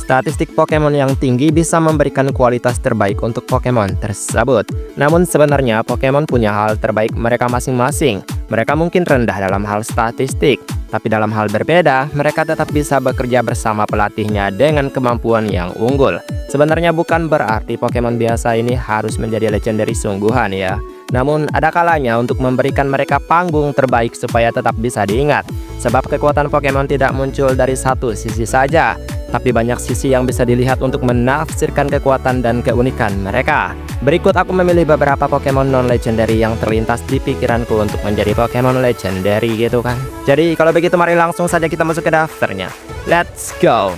Statistik Pokemon yang tinggi bisa memberikan kualitas terbaik untuk Pokemon tersebut. Namun sebenarnya Pokemon punya hal terbaik mereka masing-masing. Mereka mungkin rendah dalam hal statistik, tapi dalam hal berbeda, mereka tetap bisa bekerja bersama pelatihnya dengan kemampuan yang unggul. Sebenarnya bukan berarti Pokemon biasa ini harus menjadi legendary sungguhan ya. Namun ada kalanya untuk memberikan mereka panggung terbaik supaya tetap bisa diingat. Sebab kekuatan Pokemon tidak muncul dari satu sisi saja, tapi banyak sisi yang bisa dilihat untuk menafsirkan kekuatan dan keunikan mereka. Berikut aku memilih beberapa Pokemon non-legendary yang terlintas di pikiranku untuk menjadi Pokemon legendary gitu kan. Jadi kalau begitu mari langsung saja kita masuk ke daftarnya. Let's go!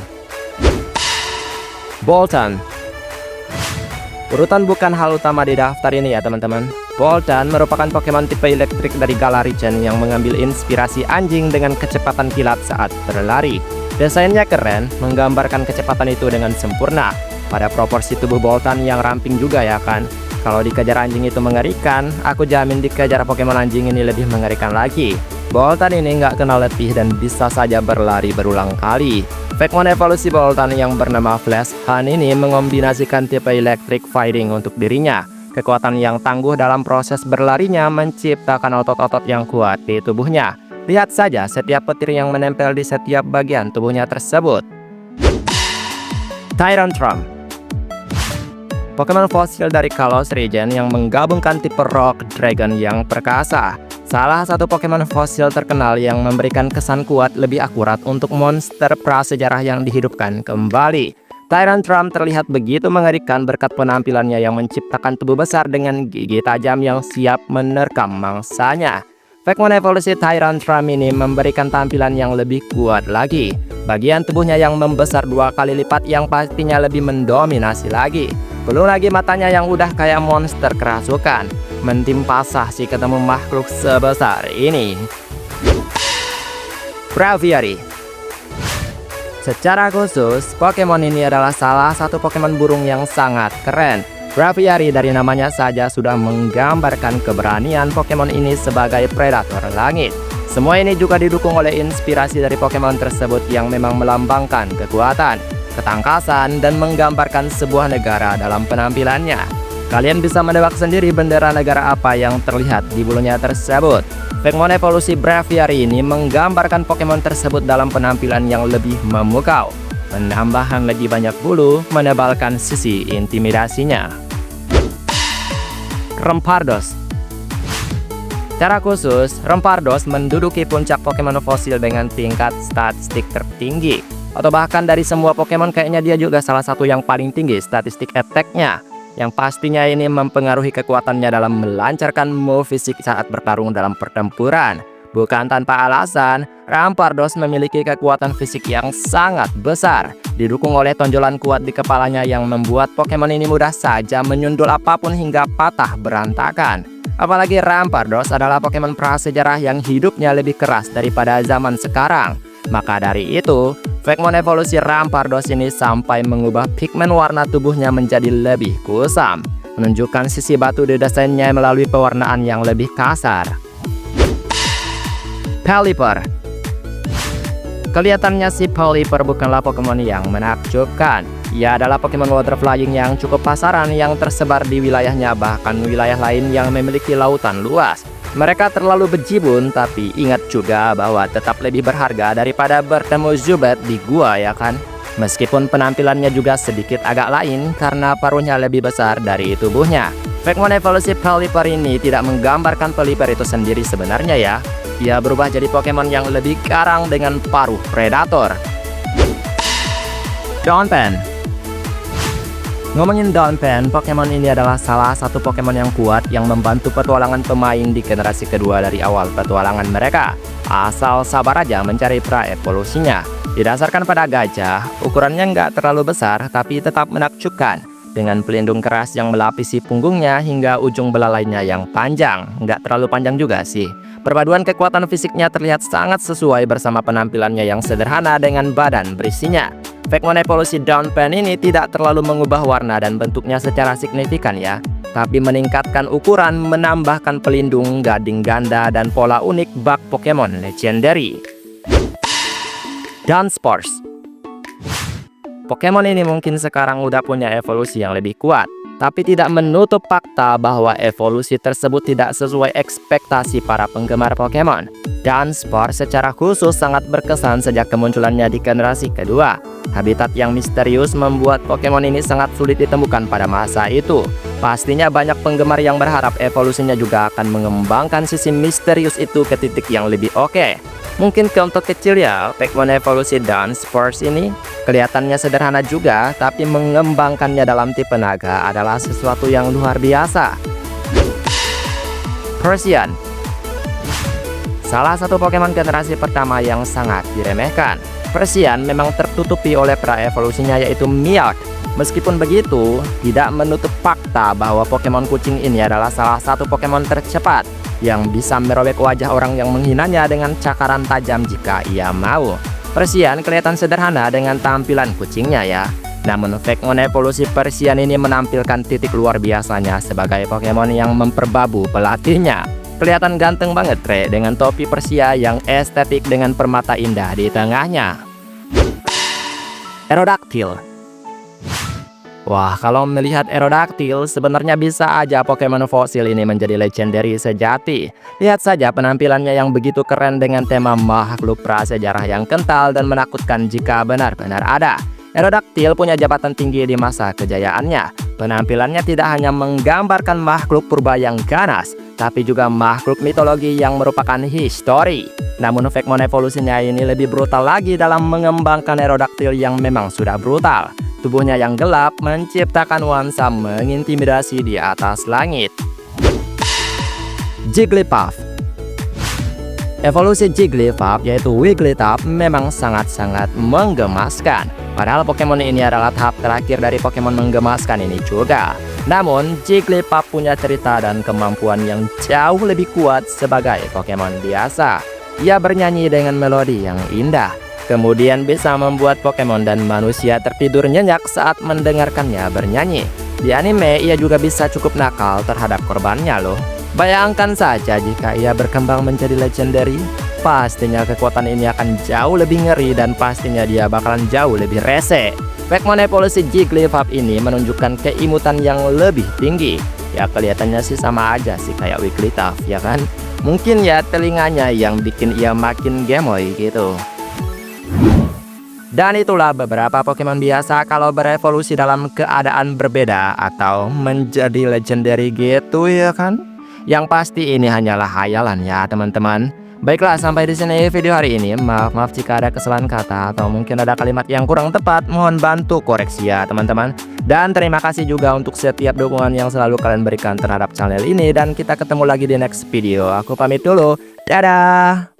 Bolton. Urutan bukan hal utama di daftar ini ya teman-teman. Bolton merupakan Pokemon tipe elektrik dari Galarian yang mengambil inspirasi anjing dengan kecepatan kilat saat berlari. Desainnya keren, menggambarkan kecepatan itu dengan sempurna. Pada proporsi tubuh Bolton yang ramping juga ya kan. Kalau dikejar anjing itu mengerikan, aku jamin dikejar Pokemon anjing ini lebih mengerikan lagi. Bolton ini nggak kenal letih dan bisa saja berlari berulang kali. Pokemon evolusi Bolton yang bernama Flash Han ini mengombinasikan tipe electric fighting untuk dirinya. Kekuatan yang tangguh dalam proses berlarinya menciptakan otot-otot yang kuat di tubuhnya. Lihat saja setiap petir yang menempel di setiap bagian tubuhnya tersebut. Tyrantrum. Pokemon fosil dari Kalos region yang menggabungkan tipe Rock Dragon yang perkasa. Salah satu Pokemon fosil terkenal yang memberikan kesan kuat lebih akurat untuk monster prasejarah yang dihidupkan kembali. Tyrantrum terlihat begitu mengerikan berkat penampilannya yang menciptakan tubuh besar dengan gigi tajam yang siap menerkam mangsanya. Pokemon evolusi Tyrantrum ini memberikan tampilan yang lebih kuat lagi. Bagian tubuhnya yang membesar 2 kali lipat yang pastinya lebih mendominasi lagi. Belum lagi matanya yang udah kayak monster kerasukan. Mentimpa sah sih ketemu makhluk sebesar ini. Braviary. Secara khusus, Pokemon ini adalah salah satu Pokemon burung yang sangat keren. Braviary dari namanya saja sudah menggambarkan keberanian Pokemon ini sebagai predator langit. Semua ini juga didukung oleh inspirasi dari Pokemon tersebut yang memang melambangkan kekuatan, ketangkasan, dan menggambarkan sebuah negara dalam penampilannya. Kalian bisa menebak sendiri bendera negara apa yang terlihat di bulunya tersebut. Pokemon evolusi Braviary ini menggambarkan Pokemon tersebut dalam penampilan yang lebih memukau. Penambahan lebih banyak bulu menebalkan sisi intimidasinya. Rampardos. Secara khusus, Rampardos menduduki puncak Pokemon fosil dengan tingkat statistik tertinggi. Atau bahkan dari semua Pokemon kayaknya dia juga salah satu yang paling tinggi statistik attack-nya. Yang pastinya ini mempengaruhi kekuatannya dalam melancarkan move fisik saat bertarung dalam pertempuran. Bukan tanpa alasan, Rampardos memiliki kekuatan fisik yang sangat besar. Didukung oleh tonjolan kuat di kepalanya yang membuat Pokemon ini mudah saja menyundul apapun hingga patah berantakan. Apalagi Rampardos adalah Pokemon prasejarah yang hidupnya lebih keras daripada zaman sekarang. Maka dari itu, Pokemon evolusi Rampardos ini sampai mengubah pigmen warna tubuhnya menjadi lebih kusam, menunjukkan sisi batu di desainnya melalui pewarnaan yang lebih kasar. Pelipper. Kelihatannya si Pelipper bukanlah Pokemon yang menakjubkan. Ia adalah Pokemon water flying yang cukup pasaran yang tersebar di wilayahnya, bahkan wilayah lain yang memiliki lautan luas. Mereka terlalu bejibun, tapi ingat juga bahwa tetap lebih berharga daripada bertemu Zubat di gua ya kan. Meskipun penampilannya juga sedikit agak lain karena paruhnya lebih besar dari tubuhnya. Pokemon evolusi Pelipper ini tidak menggambarkan Pelipper itu sendiri sebenarnya ya. Ia berubah jadi Pokemon yang lebih garang dengan paruh predator. Donphan. Ngomongin Donphan, Pokemon ini adalah salah satu Pokemon yang kuat yang membantu petualangan pemain di generasi kedua dari awal petualangan mereka. Asal sabar aja mencari pra-evolusinya. Didasarkan pada gajah, ukurannya nggak terlalu besar tapi tetap menakjubkan. Dengan pelindung keras yang melapisi punggungnya hingga ujung belalainya yang panjang. Nggak terlalu panjang juga sih. Perpaduan kekuatan fisiknya terlihat sangat sesuai bersama penampilannya yang sederhana dengan badan berisinya. Pokemon evolusi Donphan ini tidak terlalu mengubah warna dan bentuknya secara signifikan ya, tapi meningkatkan ukuran, menambahkan pelindung, gading ganda, dan pola unik bak Pokemon legendary. Dunsparce. Pokemon ini mungkin sekarang udah punya evolusi yang lebih kuat, tapi tidak menutup fakta bahwa evolusi tersebut tidak sesuai ekspektasi para penggemar Pokemon. Dunsparce secara khusus sangat berkesan sejak kemunculannya di generasi kedua. Habitat yang misterius membuat Pokemon ini sangat sulit ditemukan pada masa itu. Pastinya banyak penggemar yang berharap evolusinya juga akan mengembangkan sisi misterius itu ke titik yang lebih oke. Mungkin untuk kecil ya, Pokemon evolusi Dunsparce ini kelihatannya sederhana juga, tapi mengembangkannya dalam tipe naga adalah sesuatu yang luar biasa. Persian, salah satu Pokemon generasi pertama yang sangat diremehkan. Persian memang tertutupi oleh pra-evolusinya yaitu Meowth. Meskipun begitu, tidak menutup fakta bahwa Pokemon kucing ini adalah salah satu Pokemon tercepat yang bisa merobek wajah orang yang menghinanya dengan cakaran tajam jika ia mau. Persian kelihatan sederhana dengan tampilan kucingnya ya. Namun Pokemon evolusi Persian ini menampilkan titik luar biasanya sebagai Pokemon yang memperbabu pelatihnya. Kelihatan ganteng banget dengan topi Persia yang estetik dengan permata indah di tengahnya. Aerodactyl. Wah, kalau melihat Aerodactyl, sebenarnya bisa aja Pokemon fosil ini menjadi legendary sejati. Lihat saja penampilannya yang begitu keren dengan tema makhluk prasejarah yang kental dan menakutkan jika benar-benar ada. Aerodactyl punya jabatan tinggi di masa kejayaannya. Penampilannya tidak hanya menggambarkan makhluk purba yang ganas, tapi juga makhluk mitologi yang merupakan histori. Namun Pokemon evolusinya ini lebih brutal lagi dalam mengembangkan Aerodactyl yang memang sudah brutal. Tubuhnya yang gelap menciptakan nuansa mengintimidasi di atas langit. Jigglypuff. Evolusi Jigglypuff yaitu Wigglytuff memang sangat-sangat menggemaskan. Padahal Pokemon ini adalah tahap terakhir dari Pokemon menggemaskan ini juga. Namun Jigglypuff punya cerita dan kemampuan yang jauh lebih kuat sebagai Pokemon biasa. Ia bernyanyi dengan melodi yang indah, kemudian bisa membuat Pokemon dan manusia tertidur nyenyak saat mendengarkannya bernyanyi. Di anime, ia juga bisa cukup nakal terhadap korbannya loh. Bayangkan saja jika ia berkembang menjadi legendary, pastinya kekuatan ini akan jauh lebih ngeri dan pastinya dia bakalan jauh lebih rese. Pokemon evolusi Jigglypuff ini menunjukkan keimutan yang lebih tinggi. Ya kelihatannya sih sama aja sih kayak Wigglytuff ya kan. Mungkin ya telinganya yang bikin ia makin gemoy gitu. Dan itulah beberapa Pokemon biasa kalau berevolusi dalam keadaan berbeda atau menjadi legendary gitu ya kan. Yang pasti ini hanyalah hayalan ya teman-teman. Baiklah, sampai di sini video hari ini. Maaf jika ada kesalahan kata atau mungkin ada kalimat yang kurang tepat. Mohon bantu koreksi ya teman-teman. Dan terima kasih juga untuk setiap dukungan yang selalu kalian berikan terhadap channel ini. Dan kita ketemu lagi di next video. Aku pamit dulu. Dadah.